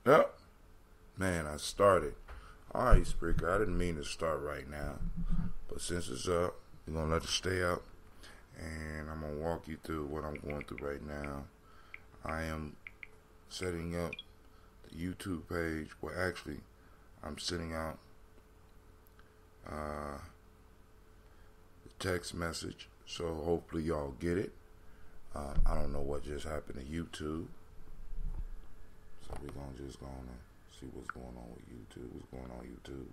Yep. Man, I started. Alright, Spreaker, I didn't mean to start right now. But since it's up, we're going to let it stay up. And I'm going to walk you through what I'm going through right now. I am setting up the YouTube page. Well, actually, I'm sending out the text message. So hopefully y'all get it. I don't know what just happened to YouTube. So we're going to just go on and see what's going on with YouTube. What's going on YouTube?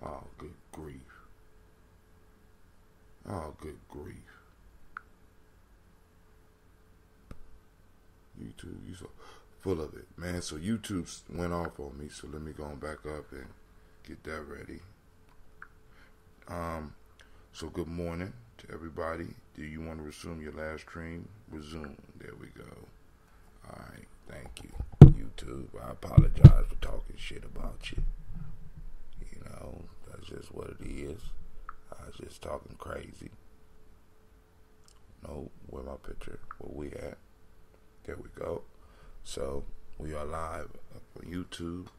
Oh, good grief. Oh, good grief. YouTube, you so full of it, man. So YouTube went off on me. So let me go on back up and get that ready. So good morning to everybody. Do you want to resume your last stream? Resume. There we go. All right. Thank you, YouTube. I apologize for talking shit about you. You know, that's just what it is. I was just talking crazy. No, where my picture? Where we at? There we go. So, we are live up on YouTube.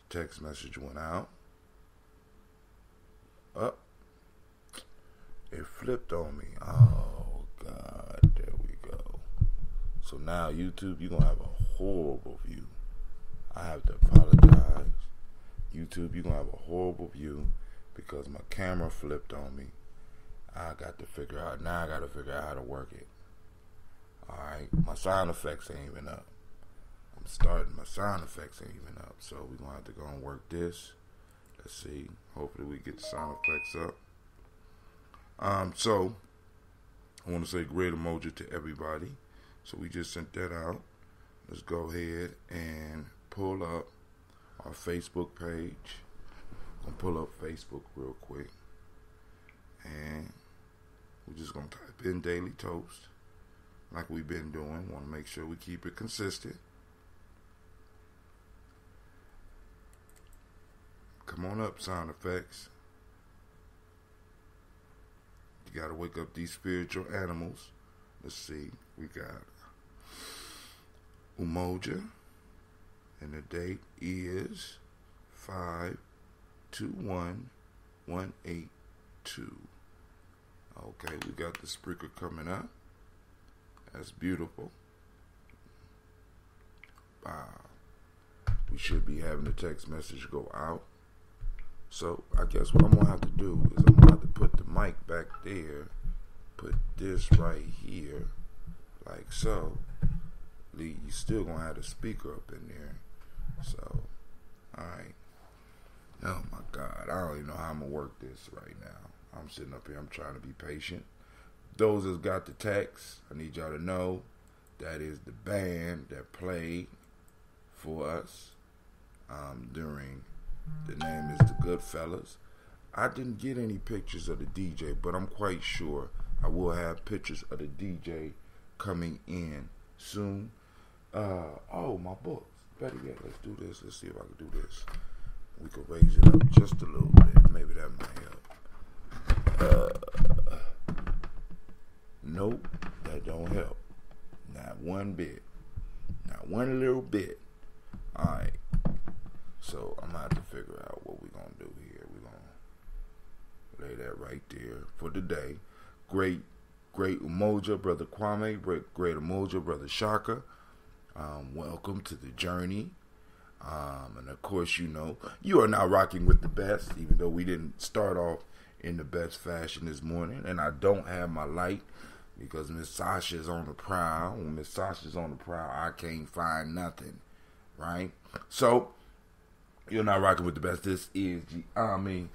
Text message went out. Up. It flipped on me. Oh, God. There we go. So now, YouTube, you're going to have a horrible view. I have to apologize. YouTube, you're going to have a horrible view because my camera flipped on me. I got to figure out how to work it. Alright, my sound effects ain't even up. My sound effects ain't even up. So we're going to have to go and work this. Let's see. Hopefully we get the sound effects up. So I want to say great emoji to everybody. So we just sent that out. Let's go ahead and pull up our Facebook page. I'm going to pull up Facebook real quick. And we're just going to type in Daily Toast like we've been doing. Want to make sure we keep it consistent. Come on up, sound effects. You got to wake up these spiritual animals. Let's see. We got Umoja. And the date is 5/21/182. Okay, we got the Spreaker coming up. That's beautiful. We should be having the text message go out. So I guess what I'm going to have to do is I'm going to have to put the mic back there. Put this right here. Like so. You still going to have the speaker up in there. So, alright. Oh my God. I don't even know how I'm going to work this right now. I'm sitting up here. I'm trying to be patient. Those that's got the text, I need y'all to know that is the band that played for us during, the name is the Goodfellas. I didn't get any pictures of the DJ, but I'm quite sure I will have pictures of the DJ coming in soon. Oh, my books. Better yet, let's do this. Let's see if I can do this. We could raise it up just a little bit. Maybe that might help. Nope, that don't help. Not one bit. Not one little bit. Alright. So I'm going to have to figure out what we're going to do here. We're going to lay that right there for the day. Great Umoja, Brother Kwame. Great Umoja, Brother Shaka. Welcome to the journey. And of course, you know, you are now rocking with the best, even though we didn't start off in the best fashion this morning. And I don't have my light because Miss Sasha's on the prowl. When Miss Sasha's on the prowl, I can't find nothing. Right? So, you're not rocking with the best. This is the Army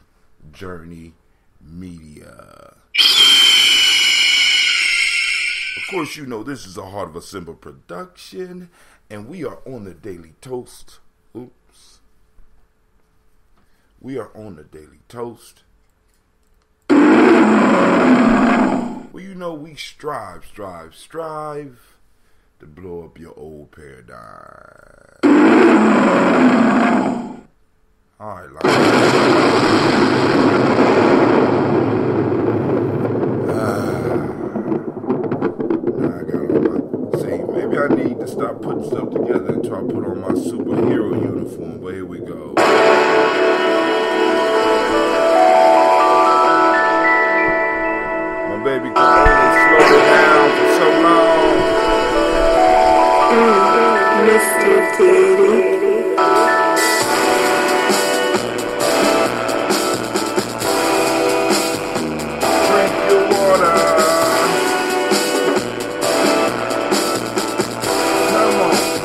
Journey Media. Of course, you know this is a Heart of a Simba production, and we are on the Daily Toast. Oops. We are on the Daily Toast. Well, you know, we strive to blow up your old paradigm. All right, like I need to stop putting stuff together until I put on my superhero uniform. But here we go. My baby can only slow it down for so long. Mr. Daddy. Drink your water.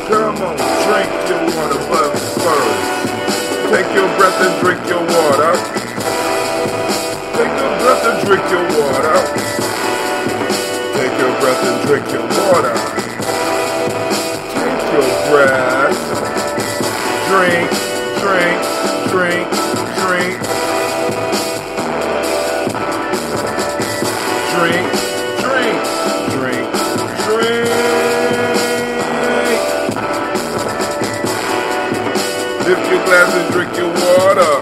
Come on, drink your water first. Take your breath and drink your water. Take your breath and drink your water. Take your breath and drink your water. Take your breath. Drink, drink, drink, drink. Drink, drink, drink, drink. Lift your glass and drink your water.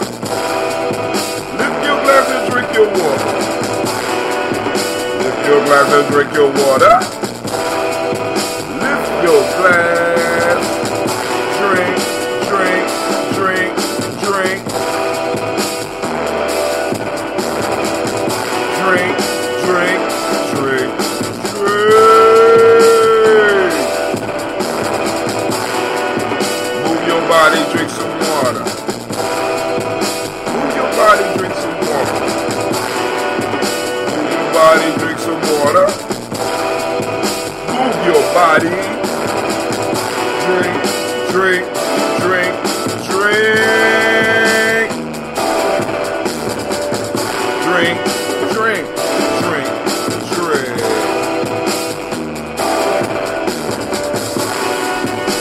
Lift your glass and drink your water. Lift your glass and drink your water. Lift your glass. Drink, drink, drink, drink. Drink, drink, drink, drink. Move your body, drink some water. Move your body, drink some water. Move your body, drink some water. Move your body. Drink, drink, drink, drink. Drink, drink, drink, drink.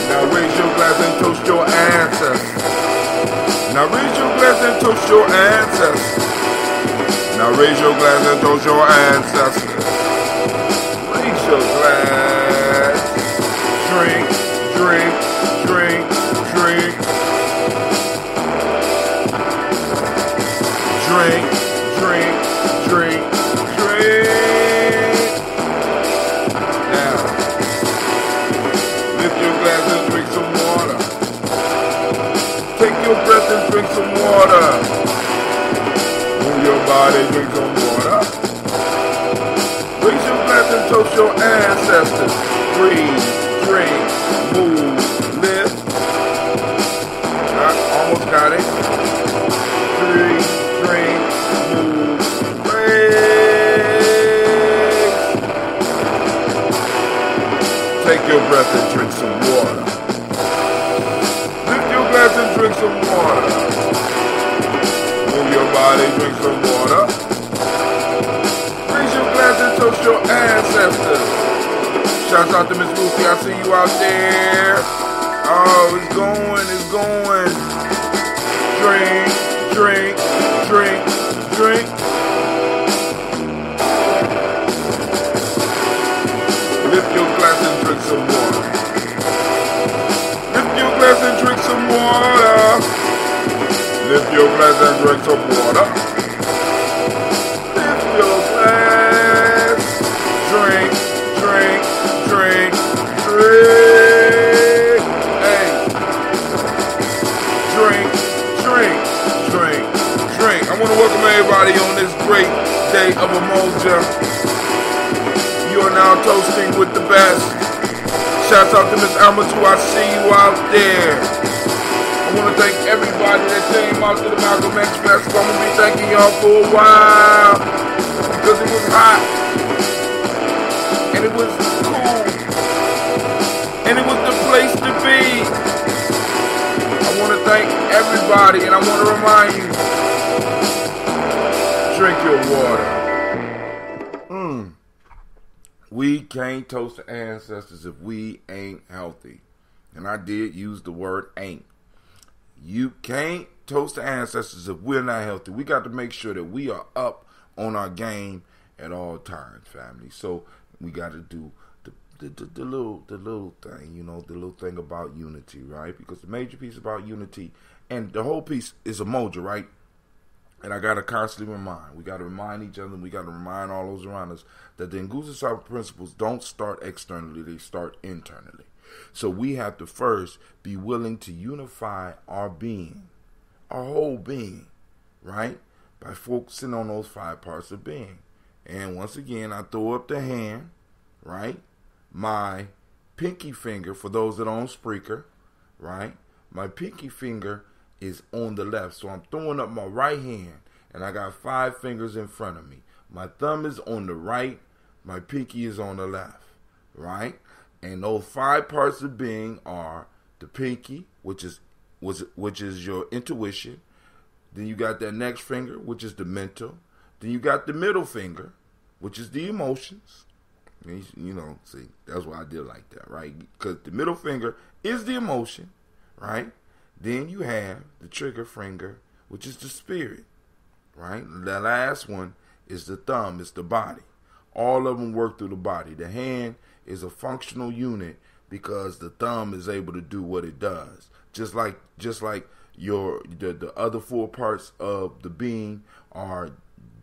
Now raise your glass and toast your ancestors. Now raise your glass and toast your ancestors. Now raise your glass and toast your ancestors. Raise your glass. Drink, drink, drink, drink. Drink, drink, drink, drink. Now, lift your glass and drink some water. Take your breath and drink some water. Move your body, drink some water. Raise your glass and toast your ancestors. Breathe, drink, move, lift. I almost got it. Breathe, drink, move, raise. Take your breath and drink some water. Lift your glass and drink some water. Move your body, drink some water. Raise your glass and toast your ancestors. Shouts out to Miss Lucy, I see you out there. Oh, it's going, it's going. Drink, drink, drink, drink. Lift your glass and drink some water. Lift your glass and drink some water. Lift your glass and drink some water. Lift your glass. Drink, drink, drink, drink. Hey. Drink, drink, drink, drink. I want to welcome everybody on this great day of Umoja. You are now toasting with the best. Shouts out to Miss Alma too. I see you out there. I want to thank everybody that came out to the Malcolm X Festival. I'm going to be thanking y'all for a while because it was hot and it was cool and it was the place to be. I want to thank everybody and I want to remind you, drink your water. We can't toast the ancestors if we ain't healthy. And I did use the word ain't. You can't toast the ancestors if we're not healthy. We got to make sure that we are up on our game at all times, family. So we got to do the little thing, you know, the little thing about unity, right? Because the major piece about unity and the whole piece is Umoja, right? And I got to constantly remind. We got to remind each other. We got to remind all those around us that the Nguzo Saba principles don't start externally. They start internally. So we have to first be willing to unify our being, our whole being, right? By focusing on those 5 parts of being. And once again, I throw up the hand, right? My pinky finger, for those that own Spreaker, right? My pinky finger is on the left. So I'm throwing up my right hand, and I got 5 fingers in front of me. My thumb is on the right. My pinky is on the left, right? And those 5 parts of being are the pinky, which is your intuition. Then you got that next finger, which is the mental. Then you got the middle finger, which is the emotions. See, that's why I did like that, right? Because the middle finger is the emotion, right? Then you have the trigger finger, which is the spirit, right? The last one is the thumb, it's the body. All of them work through the body. The hand is a functional unit because the thumb is able to do what it does. Just like the other 4 parts of the being are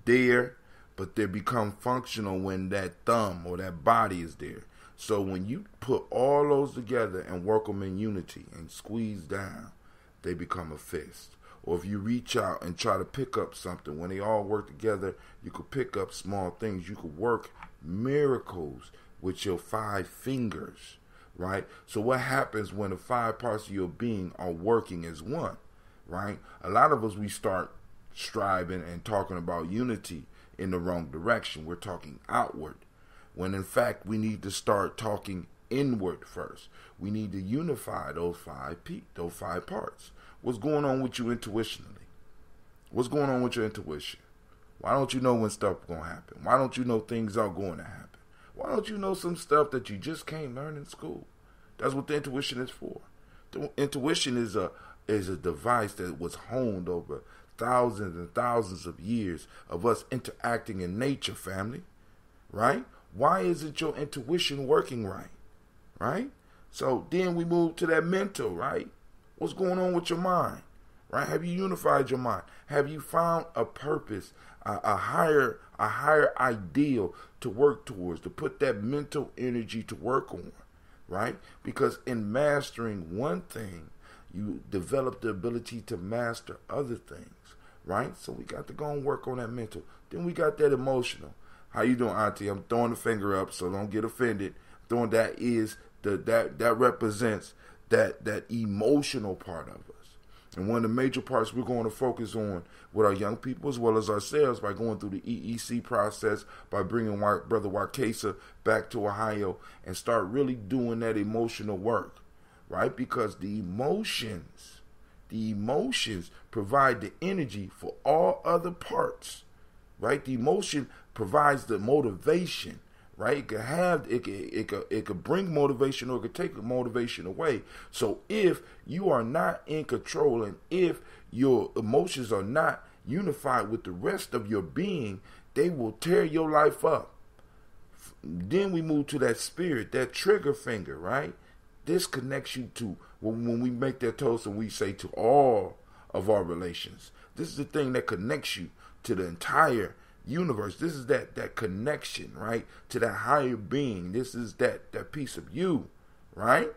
there, but they become functional when that thumb or that body is there. So when you put all those together and work them in unity and squeeze down, they become a fist. Or if you reach out and try to pick up something, when they all work together, you could pick up small things. You could work miracles with your 5 fingers, right? So what happens when the 5 parts of your being are working as one, right? A lot of us, we start striving and talking about unity in the wrong direction. We're talking outward, when in fact we need to start talking inward first. We need to unify those 5 parts. What's going on with you intuitionally? What's going on with your intuition? Why don't you know when stuff is going to happen? Why don't you know things are going to happen? Why don't you know some stuff that you just can't learn in school? That's what the intuition is for. The intuition is a device that was honed over thousands and thousands of years of us interacting in nature, family, right? Why isn't your intuition working right? Right? So then we move to that mental, right? What's going on with your mind? Right? Have you unified your mind? Have you found a purpose, a higher ideal to work towards, to put that mental energy to work on, right? Because in mastering one thing, you develop the ability to master other things, right? So we got to go and work on that mental. Then we got that emotional. How you doing, Auntie? I'm throwing the finger up, so don't get offended. That represents that emotional part of us. And one of the major parts we're going to focus on with our young people as well as ourselves by going through the EEC process, by bringing Brother Wakesa back to Ohio and start really doing that emotional work, right? Because the emotions provide the energy for all other parts, right? The emotion provides the motivation, right? It could bring motivation or it could take motivation away. So if you are not in control and if your emotions are not unified with the rest of your being, they will tear your life up. Then we move to that spirit, that trigger finger, right? This connects you to, when we make that toast and we say to all of our relations, this is the thing that connects you to the entire universe. This is that connection, right, to that higher being. This is that piece of you, right?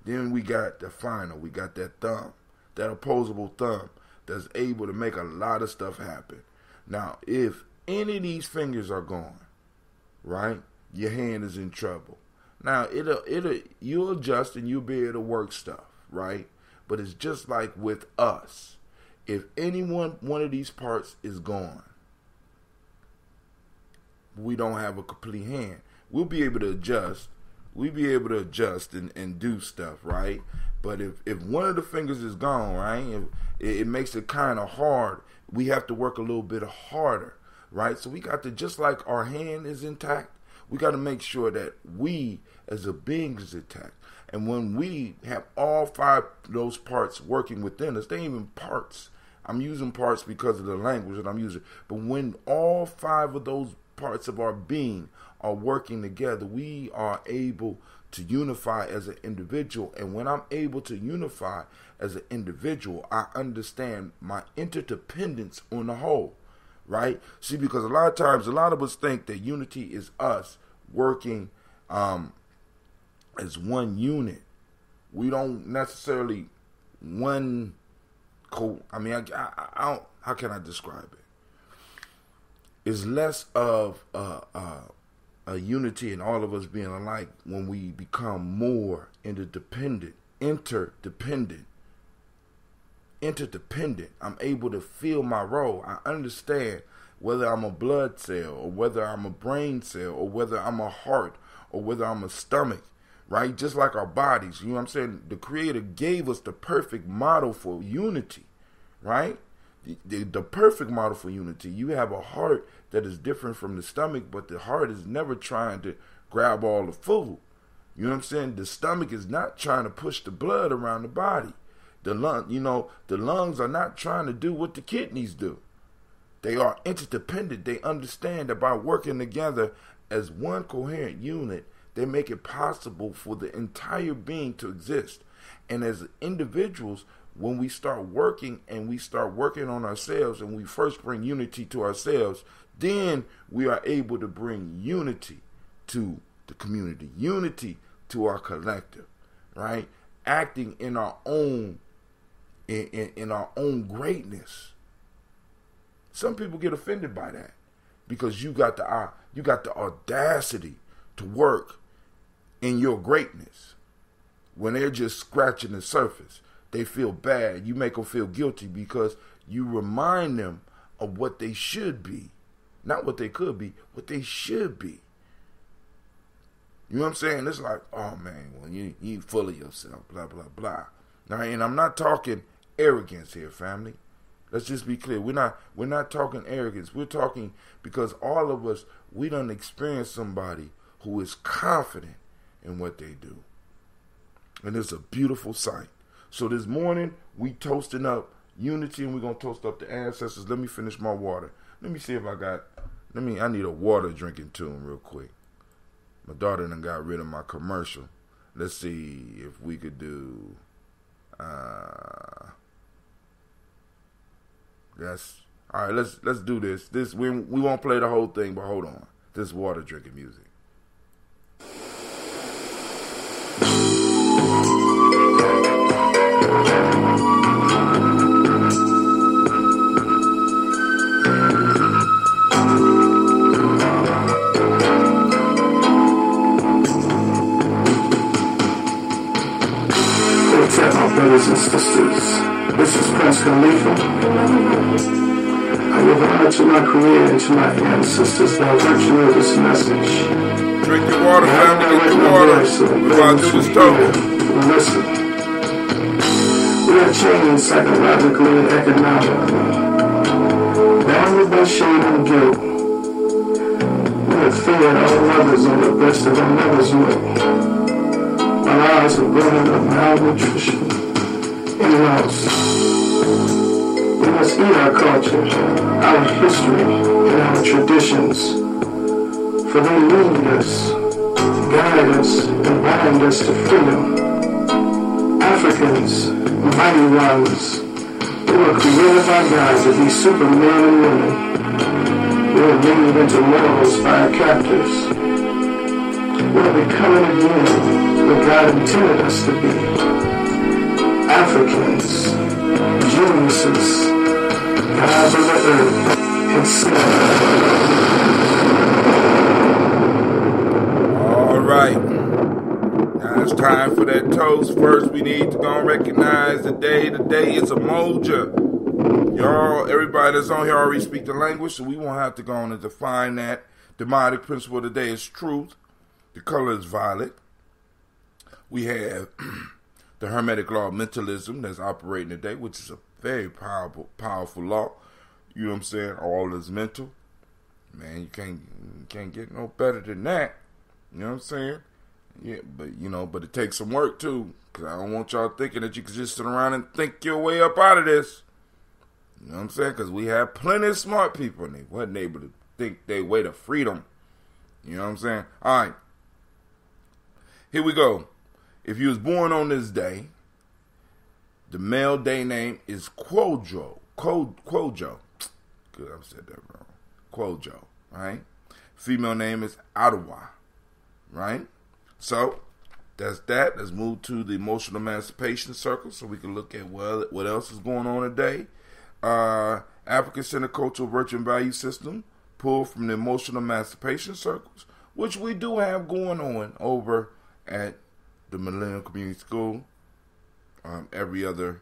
Then we got the final. We got that thumb, that opposable thumb that's able to make a lot of stuff happen. Now, if any of these fingers are gone, right, your hand is in trouble. Now, you'll adjust and you'll be able to work stuff, right? But it's just like with us. If one of these parts is gone, we don't have a complete hand, we'll be able to adjust. We'll be able to adjust and do stuff, right? But if one of the fingers is gone, right, it makes it kind of hard. We have to work a little bit harder, right? So we got to, just like our hand is intact, we got to make sure that we as a being is intact. And when we have all 5 of those parts working within us, they ain't even parts. I'm using parts because of the language that I'm using. But when all 5 of those parts of our being are working together, we are able to unify as an individual. And when I'm able to unify as an individual, I understand my interdependence on the whole, right? See, because a lot of times, a lot of us think that unity is us working as one unit. We don't necessarily one I don't, how can I describe it? It's less of a unity and all of us being alike when we become more interdependent. I'm able to feel my role. I understand whether I'm a blood cell or whether I'm a brain cell or whether I'm a heart or whether I'm a stomach, right? Just like our bodies, you know what I'm saying? The Creator gave us the perfect model for unity, right? The perfect model for unity. You have a heart that is different from the stomach, but the heart is never trying to grab all the food. You know what I'm saying? The stomach is not trying to push the blood around the body. The lungs are not trying to do what the kidneys do. They are interdependent. They understand that by working together as one coherent unit, they make it possible for the entire being to exist. And as individuals, when we start working and we start working on ourselves and we first bring unity to ourselves, then we are able to bring unity to the community, unity to our collective, right? Acting in our own in our own greatness. Some people get offended by that because you got the audacity to work in your greatness when they're just scratching the surface. They feel bad. You make them feel guilty because you remind them of what they should be. Not what they could be, what they should be. You know what I'm saying? It's like, oh man, well, you full of yourself, blah, blah, blah. Now, and I'm not talking arrogance here, family. Let's just be clear. We're not talking arrogance. We're talking because all of us, we done experience somebody who is confident in what they do. And it's a beautiful sight. So this morning, we toasting up unity and we're going to toast up the ancestors. Let me finish my water. Let me see if I need a water drinking tune real quick. My daughter done got rid of my commercial. Let's see if we could do, all right, let's do this. We won't play the whole thing, but hold on. This water drinking music. Brothers and sisters, this is Prince Khalifa. I give honor to my career and to my ancestors by virtue of this message. Drink your water, family, drink your water. We're about to do this token. Listen. We are chained psychologically and economically. Bounded by shame and guilt. We have fed all others on the best of our mother's milk. Our lives are growing up malnutrition. Lost. We must eat our culture, our history, and our traditions, for they lead us, guide us, and bind us to freedom. Africans, mighty ones, who were created by God to be supermen and women, we are made into mortals by our captors. We are becoming again what God intended us to be. Africans, geniuses, gods of the earth, and sin. All right. Now it's time for that toast. First, we need to go and recognize the day. Today is a Moja. Y'all, everybody that's on here already speak the language, so we won't have to go on and define that. The demonic principle of the day is truth. The color is violet. We have the Hermetic law of mentalism that's operating today, which is a very powerful law. You know what I'm saying? All is mental. Man, you can't get no better than that. You know what I'm saying? Yeah, but it takes some work too. Because I don't want y'all thinking that you can just sit around and think your way up out of this. You know what I'm saying? Because we have plenty of smart people and they wasn't able to think their way to freedom. You know what I'm saying? All right. Here we go. If you was born on this day, the male day name is Kwojo. Kwojo. Good, I said that wrong. Kwojo, right? Female name is Ottawa, right? So, that's that. Let's move to the emotional emancipation circle so we can look at what else is going on today. African Center Cultural Virtue and Value System pulled from the emotional emancipation circles, which we do have going on over at the Millennium Community School every other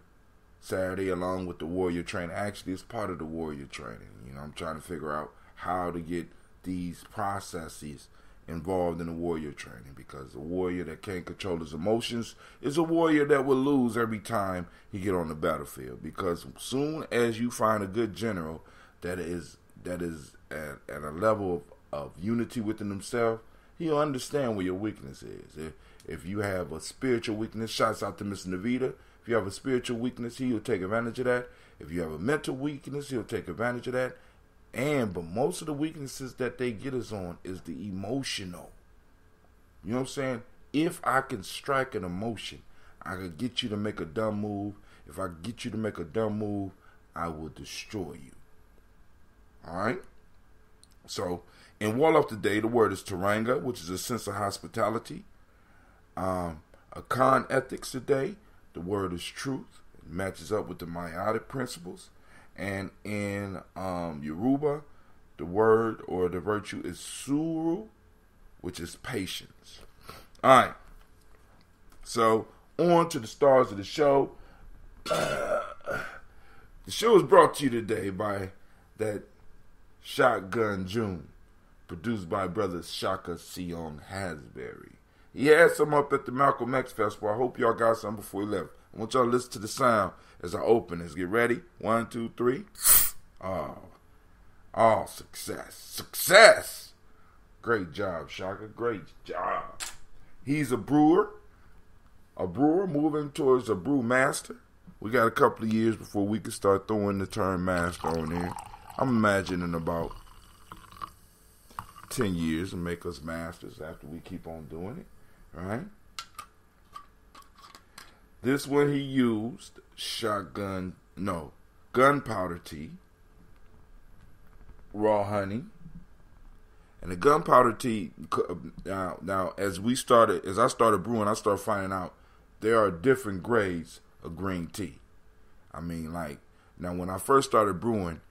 Saturday, along with the warrior training. Actually, it's part of the warrior training. You know, I'm trying to figure out how to get these processes involved in the warrior training, because a warrior that can't control his emotions is a warrior that will lose every time he get on the battlefield. Because soon as you find a good general that is at a level of unity within himself, he'll understand where your weakness is. If you have a spiritual weakness, shouts out to Mr. Navita. If you have a spiritual weakness, he'll take advantage of that. If you have a mental weakness, he'll take advantage of that. But most of the weaknesses that they get us on is the emotional. You know what I'm saying? If I can strike an emotion, I can get you to make a dumb move. If I get you to make a dumb move, I will destroy you. Alright? So, in Wolof today, the word is Taranga, which is a sense of hospitality. Akan ethics today, the word is truth. It matches up with the Mayatic principles. And in Yoruba, the word or the virtue is suru, which is patience. All right. So, on to the stars of the show. The show is brought to you today by that Shotgun June, produced by brothers Shaka Sion Hasbury. He had some up at the Malcolm X Festival. I hope y'all got some before he left. I want y'all to listen to the sound as I open this. Get ready. 1, 2, 3. Oh, success. Success. Great job, Shaka. Great job. He's a brewer moving towards a brew master. We got a couple of years before we can start throwing the term master on there. I'm imagining about 10 years to make us masters after we keep on doing it. Right? This one he used gunpowder tea, raw honey, and the gunpowder tea. Now, as I started brewing, I started finding out there are different grades of green tea. I mean, now when I first started brewing,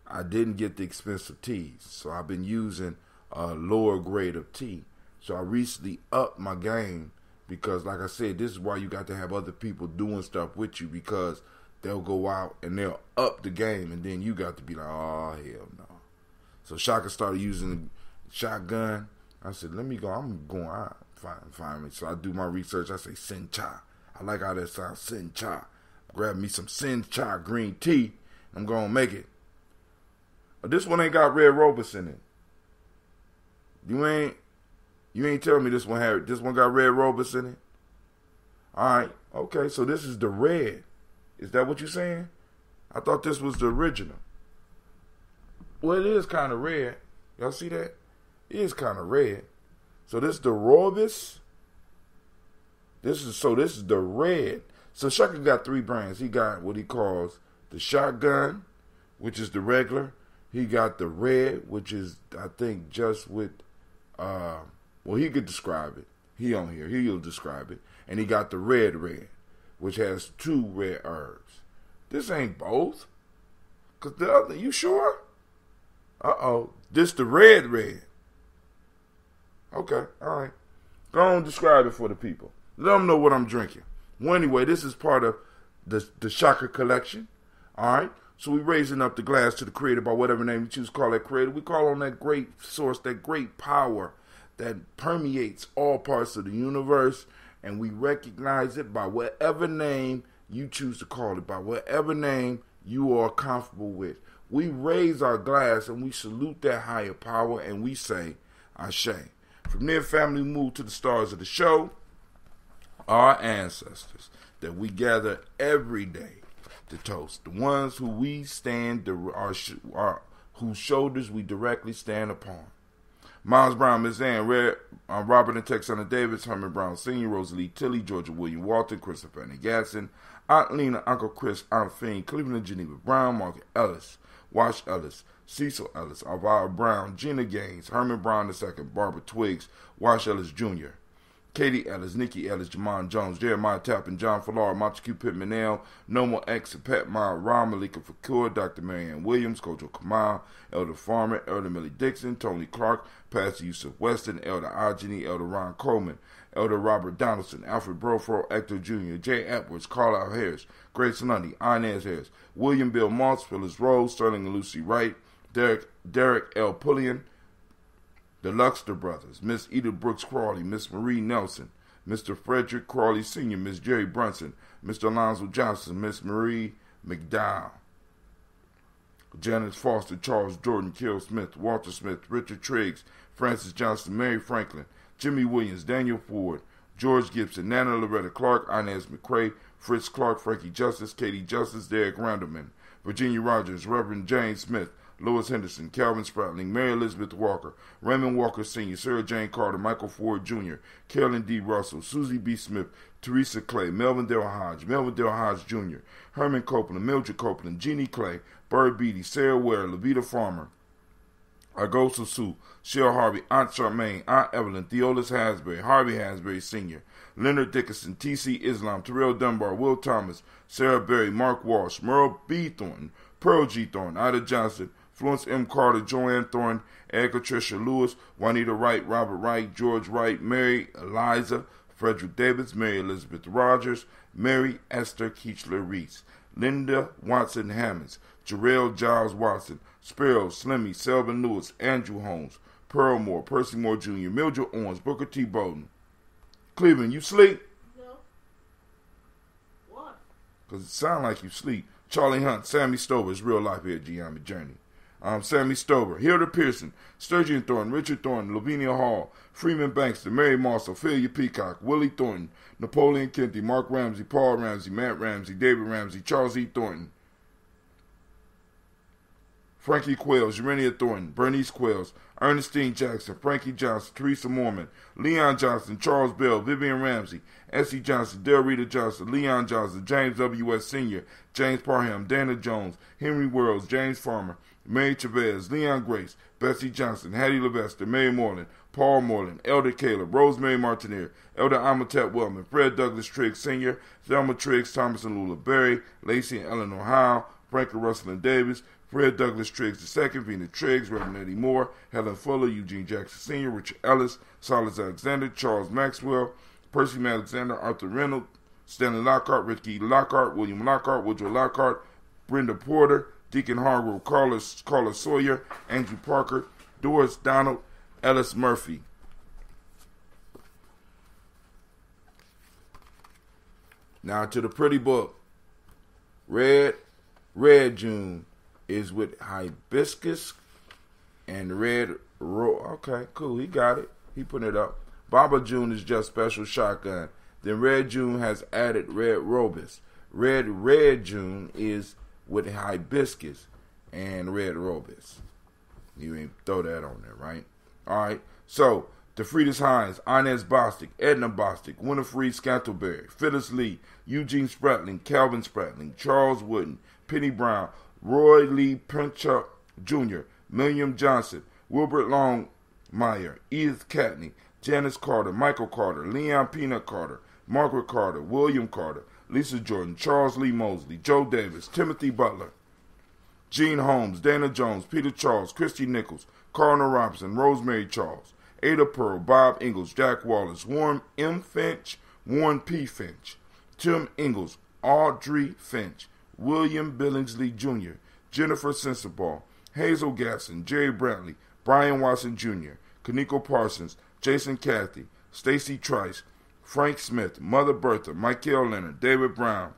I didn't get the expensive teas, so I've been using a lower grade of tea. So I recently upped my game because, like I said, this is why you got to have other people doing stuff with you, because they'll go out and they'll up the game, and then you got to be like, oh, hell no. So Shaka started using the shotgun. I said, let me go. I'm going out. Find me. So I do my research. I say, Sencha. I like how that sounds, Sencha. Grab me some Sencha green tea. I'm going to make it. But this one ain't got red Robus in it. You ain't telling me this one got red Robus in it? Alright, okay, so this is the red. Is that what you're saying? I thought this was the original. Well, it is kind of red. Y'all see that? It is kind of red. So this is the Robus. This is the red. So Shaka got 3 brands. He got what he calls the shotgun, which is the regular. He got the red, which is, I think, just with well, he could describe it. He on here. He'll describe it. And he got the red, which has 2 red herbs. This ain't both. Because the other, you sure? Uh-oh. This the red. Okay, all right. Go on and describe it for the people. Let them know what I'm drinking. Well, anyway, this is part of the Shaka collection. All right? So we raising up the glass to the creator by whatever name you choose to call that creator. We call on that great source, that great power that permeates all parts of the universe, and we recognize it by whatever name you choose to call it, by whatever name you are comfortable with. We raise our glass and we salute that higher power, and we say, Ashe. From there, family, we move to the stars of the show, our ancestors that we gather every day to toast, the ones who we stand, whose shoulders we directly stand upon. Miles Brown, Miss Ann, Robert and Texana Davis, Herman Brown Sr., Rosalie Tilley, Georgia William Walton, Christopher Annie Gasson, Aunt Lena, Uncle Chris, Aunt Fiend, Cleveland and Geneva Brown, Margaret Ellis, Wash Ellis, Cecil Ellis, Alvara Brown, Gina Gaines, Herman Brown II, Barbara Twiggs, Wash Ellis Jr., Katie Ellis, Nikki Ellis, Jamon Jones, Jeremiah Tappan, John Fallar, Montague Pittman L, Noma X, Pat Mile, Ron Malika Fakur, Dr. Marianne Williams, Kojo Kamal, Elder Farmer, Elder Millie Dixon, Tony Clark, Pastor Yusuf Weston, Elder Ageni, Elder Ron Coleman, Elder Robert Donaldson, Alfred Brofro, Hector Jr., Jay Edwards, Carlisle Harris, Grace Lundy, Inez Harris, William Bill Moss, Phyllis Rose, Sterling and Lucy Wright, Derek L. Pullian, the Luxter Brothers, Miss Edith Brooks Crawley, Miss Marie Nelson, Mr. Frederick Crawley Sr., Miss Jerry Brunson, Mr. Alonzo Johnson, Miss Marie McDowell, Janice Foster, Charles Jordan, Kill Smith, Walter Smith, Richard Triggs, Francis Johnson, Mary Franklin, Jimmy Williams, Daniel Ford, George Gibson, Nana Loretta Clark, Inez McCrae, Fritz Clark, Frankie Justice, Katie Justice, Derek Randerman, Virginia Rogers, Reverend James Smith, Lois Henderson, Calvin Spratling, Mary Elizabeth Walker, Raymond Walker Sr., Sarah Jane Carter, Michael Ford Jr., Carolyn D. Russell, Susie B. Smith, Teresa Clay, Melvin Dale Hodge Jr., Herman Copeland, Mildred Copeland, Jeannie Clay, Bird Beatty, Sarah Ware, Levita Farmer, Argosa Sue, Cheryl Harvey, Aunt Charmaine, Aunt Evelyn, Theolis Hasbury, Harvey Hasbury Sr., Leonard Dickinson, T.C. Islam, Terrell Dunbar, Will Thomas, Sarah Berry, Mark Walsh, Merle B. Thornton, Pearl G. Thornton, Ida Johnson, Florence M. Carter, Joanne Thornton, Erica Tricia Lewis, Juanita Wright, Robert Wright, George Wright, Mary Eliza, Frederick Davis, Mary Elizabeth Rogers, Mary Esther Keechler Reese, Linda Watson Hammonds, Jarrell Giles Watson, Sparrow, Slimmy, Selvin Lewis, Andrew Holmes, Pearl Moore, Percy Moore Jr., Mildred Owens, Booker T. Bowden. Cleveland, you sleep? No. What? Because it sound like you sleep. Charlie Hunt, Sammy Stover is real life here at Giambi Journey. Sammy Stover, Hilda Pearson, Sturgeon Thornton, Richard Thornton, Lavinia Hall, Freeman Bankster, Mary Marshall, Ophelia Peacock, Willie Thornton, Napoleon Kenty, Mark Ramsey, Paul Ramsey, Matt Ramsey, David Ramsey, Charles E. Thornton, Frankie Quails, Urania Thornton, Bernice Quails, Ernestine Jackson, Frankie Johnson, Teresa Mormon, Leon Johnson, Charles Bell, Vivian Ramsey, Essie Johnson, Del Rita Johnson, Leon Johnson, James W.S. Sr., James Parham, Dana Jones, Henry Worrells, James Farmer, Mary Chavez, Leon Grace, Bessie Johnson, Hattie Levester, Mary Moreland, Paul Moreland, Elder Caleb, Rosemary Martineer, Elder Amatep Wellman, Fred Douglas Triggs Sr., Thelma Triggs, Thomas and Lula Berry, Lacey and Eleanor Howe, Franklin Russell and Davis, Fred Douglas Triggs II, Vena Triggs, Reverend Eddie Moore, Helen Fuller, Eugene Jackson Sr., Richard Ellis, Silas Alexander, Charles Maxwell, Percy Alexander, Arthur Reynolds, Stanley Lockhart, Ricky Lockhart, William Lockhart, Woodrow Lockhart, Brenda Porter, Deacon Hargrove, Carla Sawyer, Andrew Parker, Doris Donald, Ellis Murphy. Now to the pretty book. Red June is with hibiscus and red okay, cool. He got it. He put it up. Baba June is just special shotgun. Then Red June has added red robus. Red June is with hibiscus and red robus. You ain't throw that on there, right? All right. So, DeFridas Hines, Inez Bostic, Edna Bostic, Winifred Scantleberry, Phyllis Lee, Eugene Spratling, Calvin Spratling, Charles Wooden, Penny Brown, Roy Lee Pinchuk Jr., William Johnson, Wilbert Longmire, Edith Catney, Janice Carter, Michael Carter, Leon Peanut Carter, Margaret Carter, William Carter, Lisa Jordan, Charles Lee Mosley, Joe Davis, Timothy Butler, Gene Holmes, Dana Jones, Peter Charles, Christy Nichols, Cardinal Robinson, Rosemary Charles, Ada Pearl, Bob Ingalls, Jack Wallace, Warren M. Finch, Warren P. Finch, Tim Ingalls, Audrey Finch, William Billingsley Jr., Jennifer Sensabaugh, Hazel Gasson, Jerry Brantley, Brian Watson Jr., Kaneko Parsons, Jason Cathy, Stacy Trice, Frank Smith, Mother Bertha, Michael Leonard, David Brown,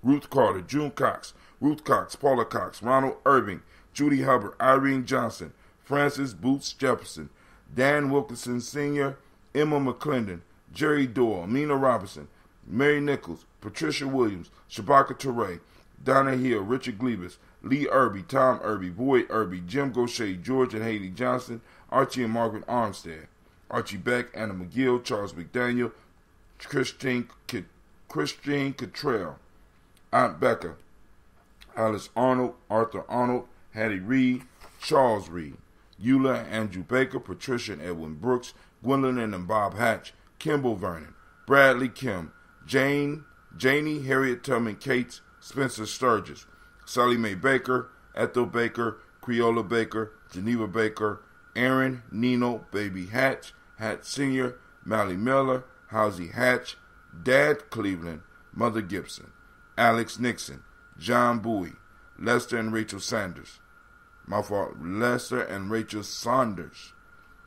Ruth Carter, June Cox, Ruth Cox, Paula Cox, Ronald Irving, Judy Hubbard, Irene Johnson, Francis Boots Jefferson, Dan Wilkinson Sr., Emma McClendon, Jerry Doyle, Mina Robinson, Mary Nichols, Patricia Williams, Shabaka Teray, Donna Hill, Richard Glebus, Lee Irby, Tom Irby, Boyd Irby, Jim Gaucher, George and Haley Johnson, Archie and Margaret Armstead, Archie Beck, Anna McGill, Charles McDaniel, Christine Cottrell, Aunt Becca, Alice Arnold, Arthur Arnold, Hattie Reed, Charles Reed, Eula and Andrew Baker, Patricia and Edwin Brooks, Gwendolyn and Bob Hatch, Kimball Vernon, Bradley Kim, Janie, Harriet Tubman Cates, Spencer Sturgis, Sally Mae Baker, Ethel Baker, Creola Baker, Geneva Baker, Aaron, Nino, Baby Hatch, Hatch Sr., Mally Miller, Housie Hatch, Dad Cleveland, Mother Gibson, Alex Nixon, John Bowie, Lester and Rachel Sanders, Lester and Rachel Saunders,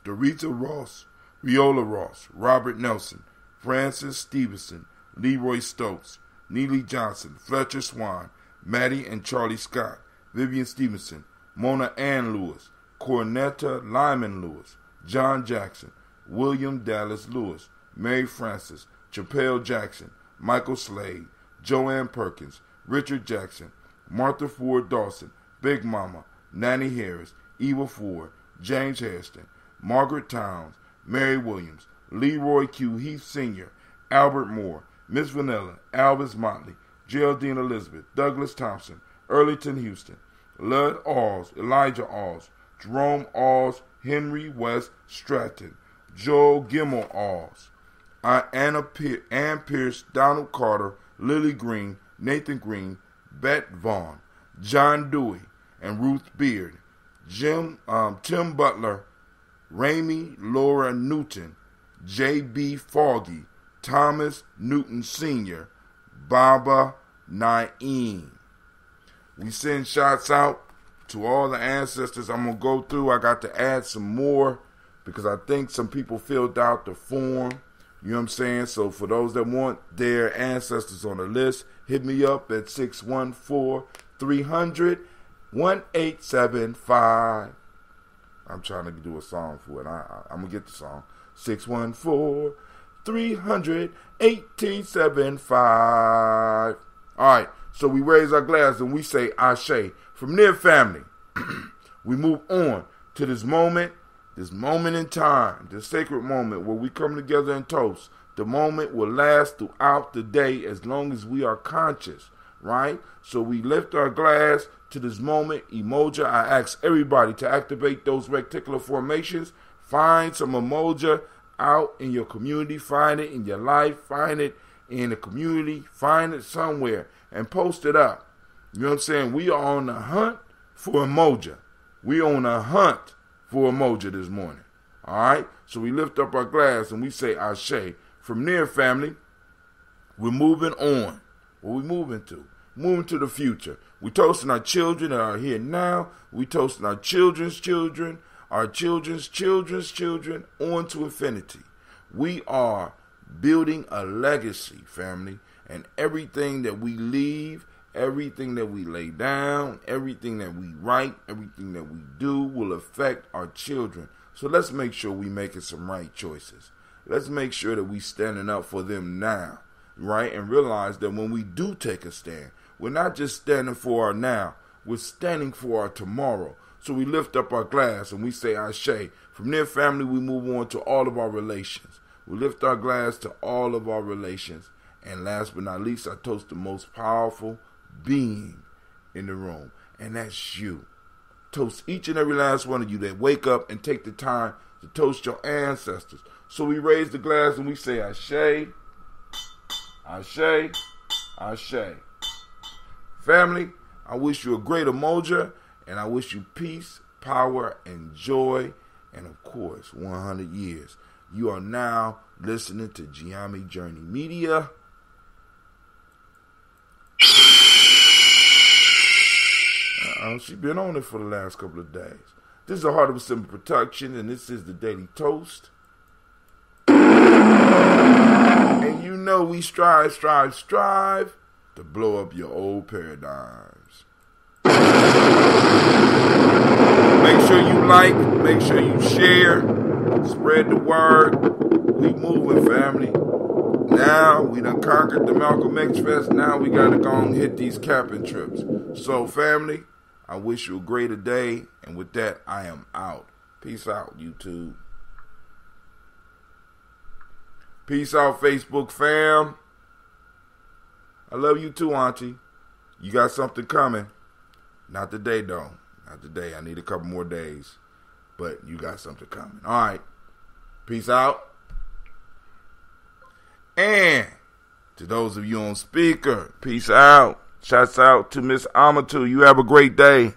Doretha Ross, Viola Ross, Robert Nelson, Francis Stevenson, Leroy Stokes, Neely Johnson, Fletcher Swan, Maddie and Charlie Scott, Vivian Stevenson, Mona Ann Lewis, Cornetta Lyman Lewis, John Jackson, William Dallas Lewis, Mary Francis, Chappelle Jackson, Michael Slade, Joanne Perkins, Richard Jackson, Martha Ford Dawson, Big Mama, Nanny Harris, Eva Ford, James Hairston, Margaret Towns, Mary Williams, Leroy Q. Heath Sr., Albert Moore, Miss Vanilla, Albus Motley, Geraldine Elizabeth, Douglas Thompson, Earlyton Houston, Lud Alls, Elijah Alls, Jerome Alls, Henry West Stratton, Joel Gimmel Alls, Ann Pierce, Donald Carter, Lily Green, Nathan Green, Bet Vaughn, John Dewey, and Ruth Beard, Tim Butler, Ramey Laura Newton, J.B. Foggy, Thomas Newton Sr., Baba Naeem. We send shots out to all the ancestors. I'm going to go through. I got to add some more because I think some people filled out the form. You know what I'm saying? So for those that want their ancestors on the list, hit me up at 614-300-1875. I'm trying to do a song for it. I'm going to get the song. 614-300-1875. All right, so we raise our glass and we say Ashe. From there, family, we move on to this moment in time, this sacred moment where we come together and toast. The moment will last throughout the day as long as we are conscious, right? So we lift our glass to this moment. Emoja, I ask everybody to activate those reticular formations. Find some emoja out in your community. Find it in your life. Find it in the community. Find it somewhere and post it up. You know what I'm saying? We are on the hunt for emoja. We on a hunt for emoja this morning. All right? So we lift up our glass and we say Ashe. From there, family, we're moving on. What we moving to? Moving to the future. We toasting our children that are here now. We toasting our children's children, our children's children's children, on to infinity. We are building a legacy, family, and everything that we leave, everything that we lay down, everything that we write, everything that we do will affect our children. So let's make sure we making some right choices. Let's make sure that we standing up for them now, right? And realize that when we do take a stand, we're not just standing for our now, we're standing for our tomorrow. So we lift up our glass and we say Ashe. From there, family, we move on to all of our relations. We lift our glass to all of our relations. And last but not least, I toast the most powerful being in the room, and that's you. Toast each and every last one of you that wake up and take the time to toast your ancestors. So we raise the glass and we say Ashe, Ashe, Ashe. Family, I wish you a great emoja, and I wish you peace, power, and joy, and of course, 100 years. You are now listening to Giami Journey Media. She's been on it for the last couple of days. This is the Heart of a Simple Production, and this is the Daily Toast. And you know we strive to blow up your old paradigms. Make sure you like, make sure you share, spread the word. We moving, family. Now we done conquered the Malcolm X Fest. Now we gotta go and hit these capping trips. So, family, I wish you a greater day, and with that, I am out. Peace out, YouTube. Peace out, Facebook fam. I love you too, Auntie. You got something coming. Not today, though. Not today. I need a couple more days. But you got something coming. All right. Peace out. And to those of you on speaker, peace out. Shouts out to Miss Amatu. You have a great day.